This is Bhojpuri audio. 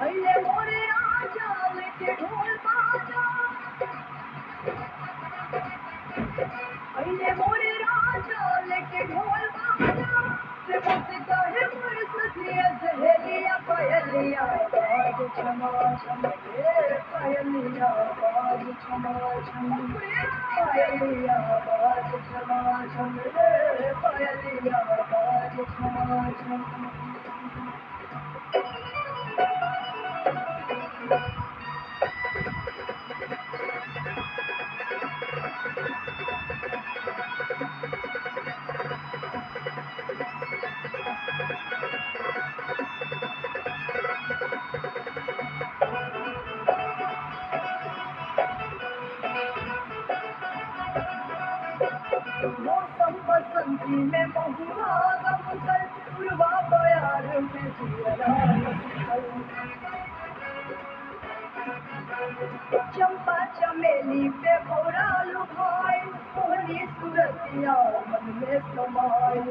अइले मोरे राजा लेके ढोल बाजा, अइले मोरे राजा लेके ढोल बाजा, से मुझसे कहे मोर सखिया सहेलिया पायलिया बाज छमा छम रे, पायलिया बाज छमा छम रे, पायलिया बाज छमा छम रे, पायलिया बाज छमा छम। मौसम बसंती में महुआ गमकल, पूर्वा बयार में जियरा गमकल। चंपा चमेली पे भौरा लुभाए, मोहनी सूरतिया मन में समाये।